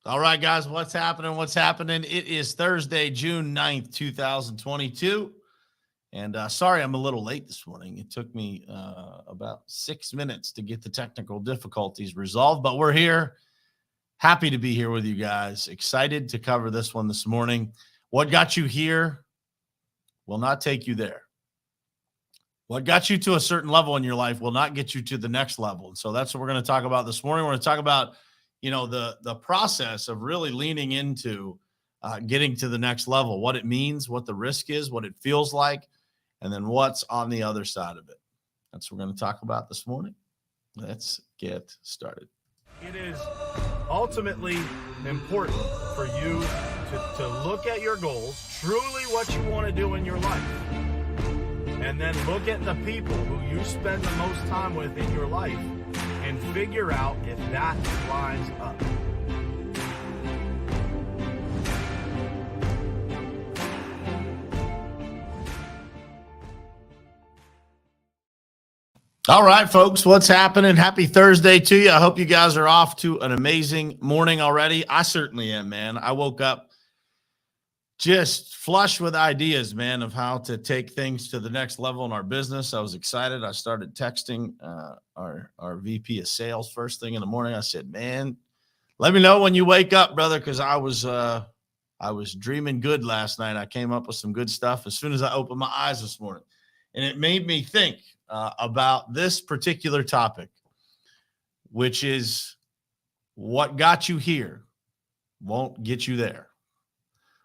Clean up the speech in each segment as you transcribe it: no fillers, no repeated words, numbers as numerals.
All right, guys, what's happening? What's happening? It is Thursday, June 9th, 2022. And sorry, I'm a little late this morning. It took me about 6 minutes to get the technical difficulties resolved, but we're here. Happy to be here with you guys. Excited to cover this one this morning. What got you here will not take you there. What got you to a certain level in your life will not get you to the next level. And so that's what we're going to talk about this morning. We're going to talk about the process of really leaning into getting to the next level, what it means, what the risk is, what it feels like, and then what's on the other side of it. That's what we're going to talk about this morning. Let's get started. It is ultimately important for you to look at your goals, truly what you want to do in your life, and then look at the people who you spend the most time with in your life and figure out if that lines up. All right, folks, what's happening? Happy Thursday to you. I hope you guys are off to an amazing morning already. I certainly am, man. I woke up just flush with ideas, man, of how to take things to the next level in our business. I was excited. I started texting our VP of sales first thing in the morning. I said, man, let me know when you wake up, brother, because I was dreaming good last night. I came up with some good stuff as soon as I opened my eyes this morning. And it made me think about this particular topic, which is what got you here won't get you there.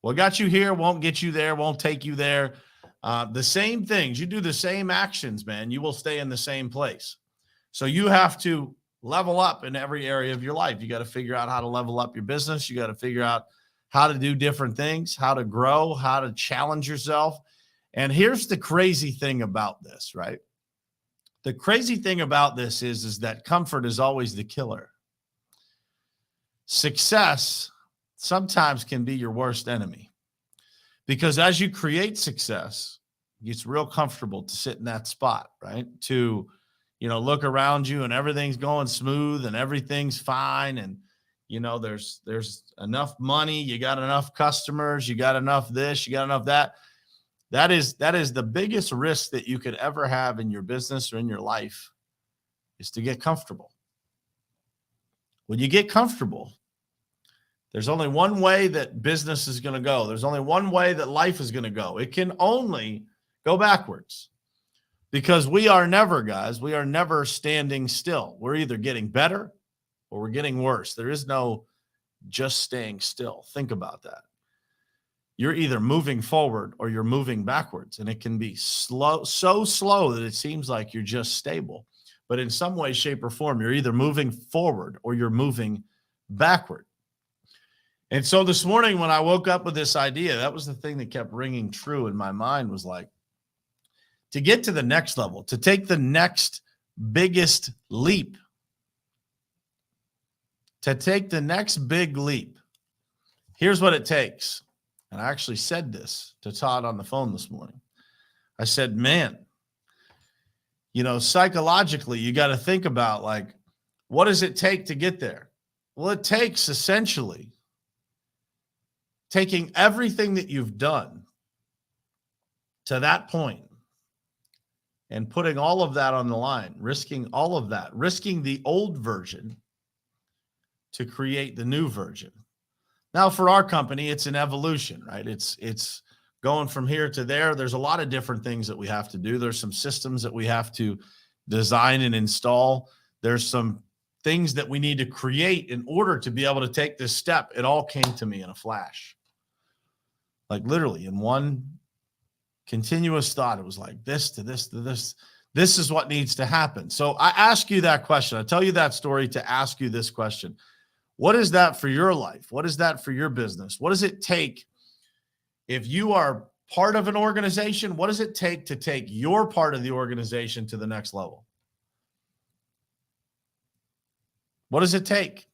What got you here won't get you there, won't take you there. The same things, you do the same actions, man, you will stay in the same place. So you have to level up in every area of your life. You got to figure out how to level up your business. You got to figure out how to do different things, how to grow, how to challenge yourself. And here's the crazy thing about this, right? The crazy thing about this is that comfort is always the killer. Success sometimes can be your worst enemy, because as you create success, it's real comfortable to sit in that spot, right? To, look around you and everything's going smooth and everything's fine. And, there's enough money. You got enough customers. You got enough this, you got enough that. That is the biggest risk that you could ever have in your business or in your life, is to get comfortable. When you get comfortable, there's only one way that business is going to go. There's only one way that life is going to go. It can only go backwards, because we are never standing still. We're either getting better or we're getting worse. There is no just staying still. Think about that. You're either moving forward or you're moving backwards, and it can be slow, so slow that it seems like you're just stable. But in some way, shape, or form, you're either moving forward or you're moving backward. And so this morning when I woke up with this idea, that was the thing that kept ringing true in my mind, was like, to get to the next level, to take the next biggest leap, to take the next big leap, here's what it takes. And I actually said this to Todd on the phone this morning. I said, man, psychologically, you got to think about, like, what does it take to get there? Well, it takes essentially taking everything that you've done to that point and putting all of that on the line, risking all of that, risking the old version to create the new version. Now, for our company, it's an evolution, right? It's going from here to there. There's a lot of different things that we have to do. There's some systems that we have to design and install. There's some things that we need to create in order to be able to take this step. It all came to me in a flash. Like literally in one continuous thought, it was like this to this to this. This is what needs to happen. So I ask you that question. I tell you that story to ask you this question. What is that for your life? What is that for your business? What does it take if you are part of an organization? What does it take to take your part of the organization to the next level? What does it take?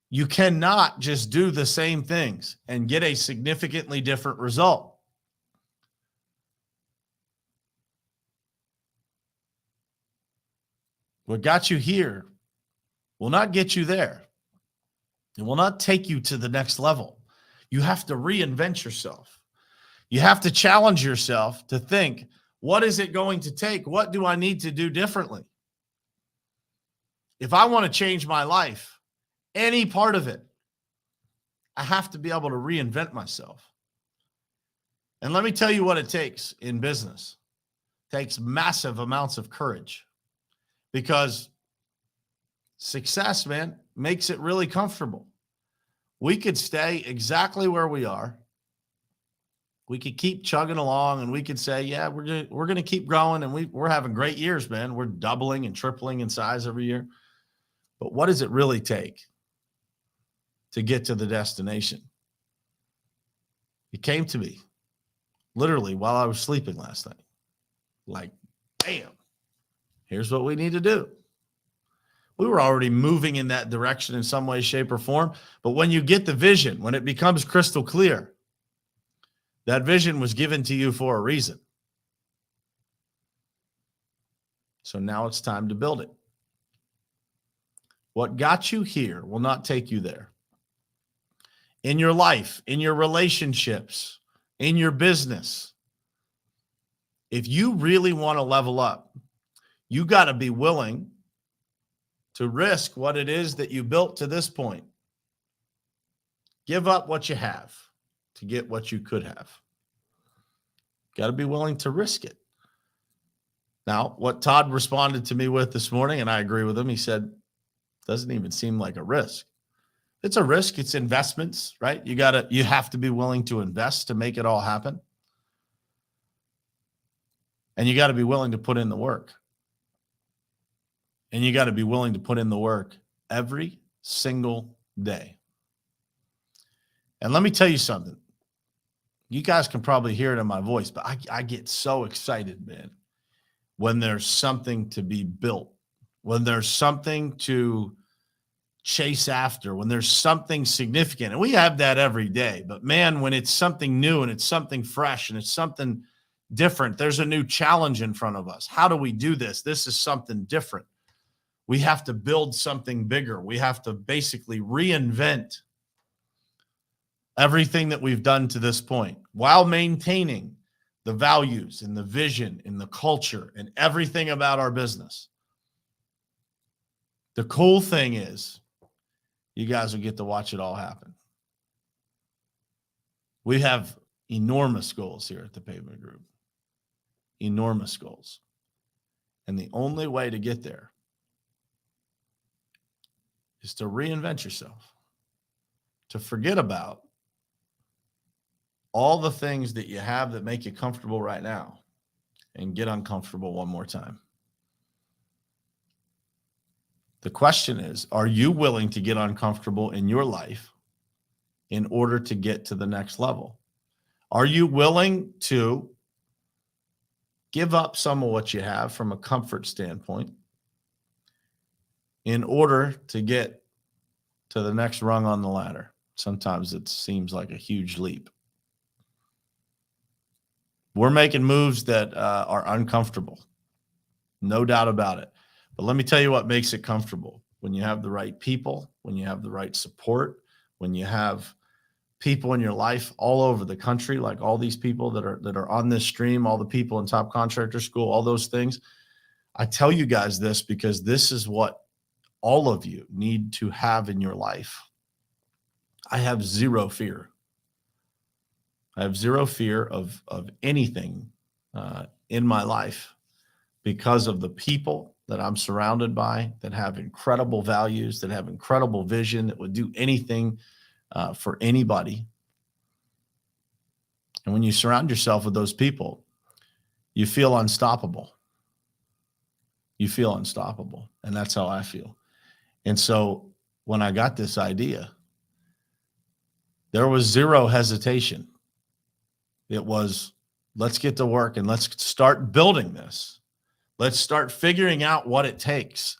You cannot just do the same things and get a significantly different result. What got you here will not get you there. It will not take you to the next level. You have to reinvent yourself. You have to challenge yourself to think, what is it going to take? What do I need to do differently? If I want to change my life, any part of it, I have to be able to reinvent myself. And let me tell you what it takes in business. It takes massive amounts of courage, because success, man, makes it really comfortable. We could stay exactly where we are. We could keep chugging along, and we could say, yeah, we're going to keep growing, and we're having great years, man. We're doubling and tripling in size every year. But what does it really take to get to the destination? It came to me literally while I was sleeping last night. Like, bam, here's what we need to do. We were already moving in that direction in some way, shape, or form. But when you get the vision, when it becomes crystal clear, that vision was given to you for a reason. So now it's time to build it. What got you here will not take you there. In your life, in your relationships, in your business, if you really want to level up, you got to be willing to risk what it is that you built to this point. Give up what you have to get what you could have. Got to be willing to risk it. Now, what Todd responded to me with this morning, and I agree with him, he said, doesn't even seem like a risk. It's a risk. It's investments, right? You have to be willing to invest to make it all happen. And you got to be willing to put in the work. And you got to be willing to put in the work every single day. And let me tell you something. You guys can probably hear it in my voice, but I get so excited, man, when there's something to be built, when there's something to chase after, when there's something significant. And we have that every day. But man, when it's something new and it's something fresh and it's something different, there's a new challenge in front of us. How do we do this? This is something different. We have to build something bigger. We have to basically reinvent everything that we've done to this point while maintaining the values and the vision and the culture and everything about our business. The cool thing is, you guys will get to watch it all happen. We have enormous goals here at the Pavement Group. Enormous goals. And the only way to get there is to reinvent yourself, to forget about all the things that you have that make you comfortable right now and get uncomfortable one more time. The question is, are you willing to get uncomfortable in your life in order to get to the next level? Are you willing to give up some of what you have from a comfort standpoint in order to get to the next rung on the ladder? Sometimes it seems like a huge leap. We're making moves that are uncomfortable. No doubt about it. But let me tell you what makes it comfortable. When you have the right people, when you have the right support, when you have people in your life all over the country, like all these people that are on this stream, all the people in Top Contractor School, all those things. I tell you guys this because this is what all of you need to have in your life. I have zero fear. I have zero fear of anything in my life because of the people that I'm surrounded by that have incredible values, that have incredible vision, that would do anything for anybody. And when you surround yourself with those people, you feel unstoppable. You feel unstoppable. And that's how I feel. And so when I got this idea, there was zero hesitation. It was, let's get to work and let's start building this. Let's start figuring out what it takes.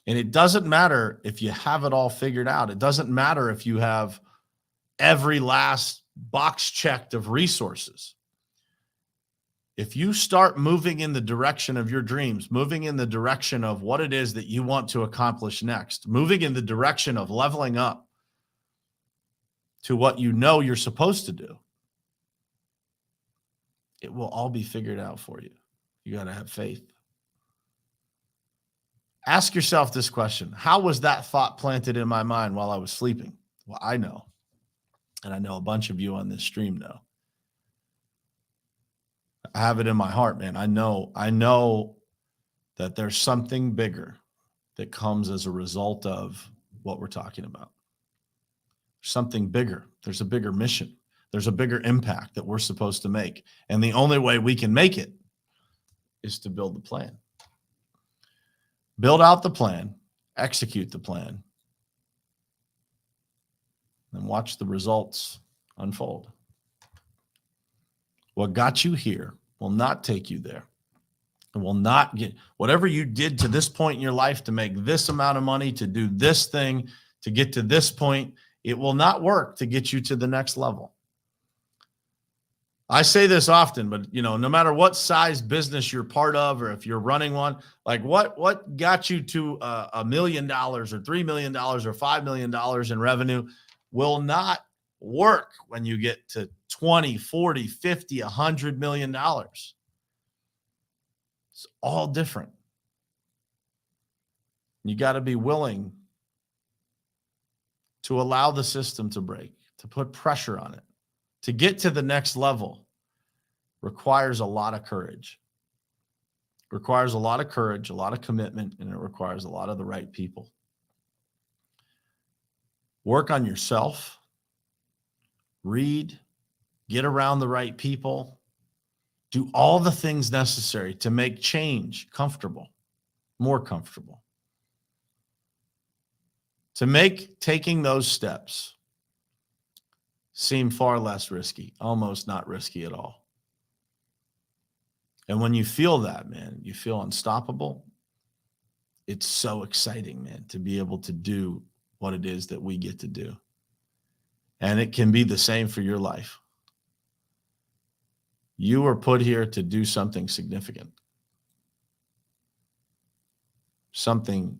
And it doesn't matter if you have it all figured out. It doesn't matter if you have every last box checked of resources. If you start moving in the direction of your dreams, moving in the direction of what it is that you want to accomplish next, moving in the direction of leveling up to what you know you're supposed to do, it will all be figured out for you. You got to have faith. Ask yourself this question. How was that thought planted in my mind while I was sleeping? Well, I know, and I know a bunch of you on this stream know. I have it in my heart, man. I know that there's something bigger that comes as a result of what we're talking about. Something bigger. There's a bigger mission. There's a bigger impact that we're supposed to make. And the only way we can make it is to build the plan. Build out the plan, execute the plan, and watch the results unfold. What got you here will not take you there. It will not get whatever you did to this point in your life to make this amount of money, to do this thing, to get to this point. It will not work to get you to the next level. I say this often, but no matter what size business you're part of, or if you're running one, like what got you to $1 million or $3 million or $5 million in revenue will not work when you get to 20, 40, 50, $100 million. It's all different. You got to be willing to allow the system to break, to put pressure on it. To get to the next level requires a lot of courage. Requires a lot of courage, a lot of commitment, and it requires a lot of the right people. Work on yourself. Read. Get around the right people. Do all the things necessary to make change comfortable, more comfortable. To make taking those steps seem far less risky, almost not risky at all. And when you feel that, man, you feel unstoppable. It's so exciting, man, to be able to do what it is that we get to do. And it can be the same for your life. You were put here to do something significant. Something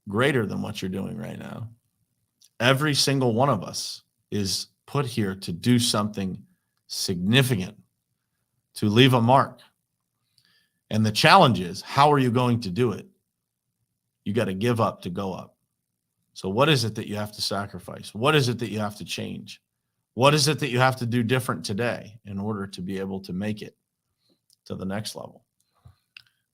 greater than what you're doing right now. Every single one of us is put here to do something significant, to leave a mark. And the challenge is, how are you going to do it? You got to give up to go up. So what is it that you have to sacrifice? What is it that you have to change? What is it that you have to do different today in order to be able to make it to the next level?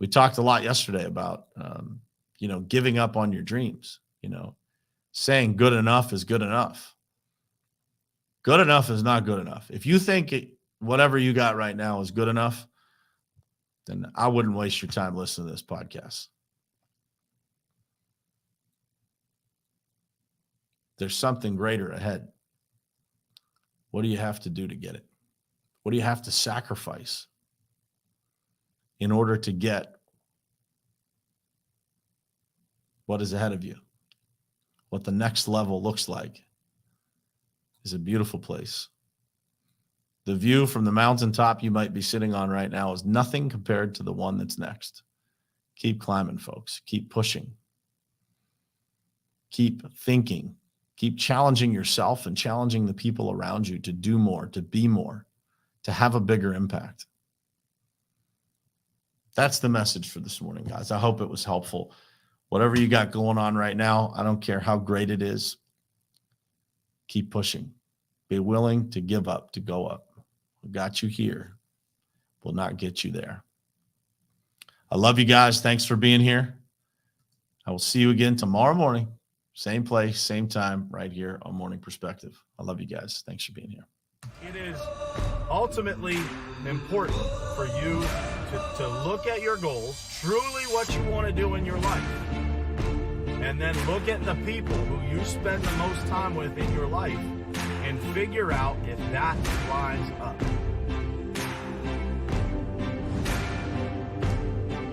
We talked a lot yesterday about, giving up on your dreams, saying good enough is good enough. Good enough is not good enough. If you think whatever you got right now is good enough, then I wouldn't waste your time listening to this podcast. There's something greater ahead. What do you have to do to get it? What do you have to sacrifice in order to get what is ahead of you? What the next level looks like is a beautiful place. The view from the mountaintop you might be sitting on right now is nothing compared to the one that's next. Keep climbing, folks. Keep pushing. Keep thinking. Keep challenging yourself and challenging the people around you to do more, to be more, to have a bigger impact. That's the message for this morning, guys. I hope it was helpful. Whatever you got going on right now, I don't care how great it is. Keep pushing. Be willing to give up, to go up. What got you here will not get you there. I love you guys. Thanks for being here. I will see you again tomorrow morning. Same place, same time, right here on Morning Perspective. I love you guys. Thanks for being here. It is ultimately important for you to look at your goals, truly what you want to do in your life, and then look at the people who you spend the most time with in your life and figure out if that lines up.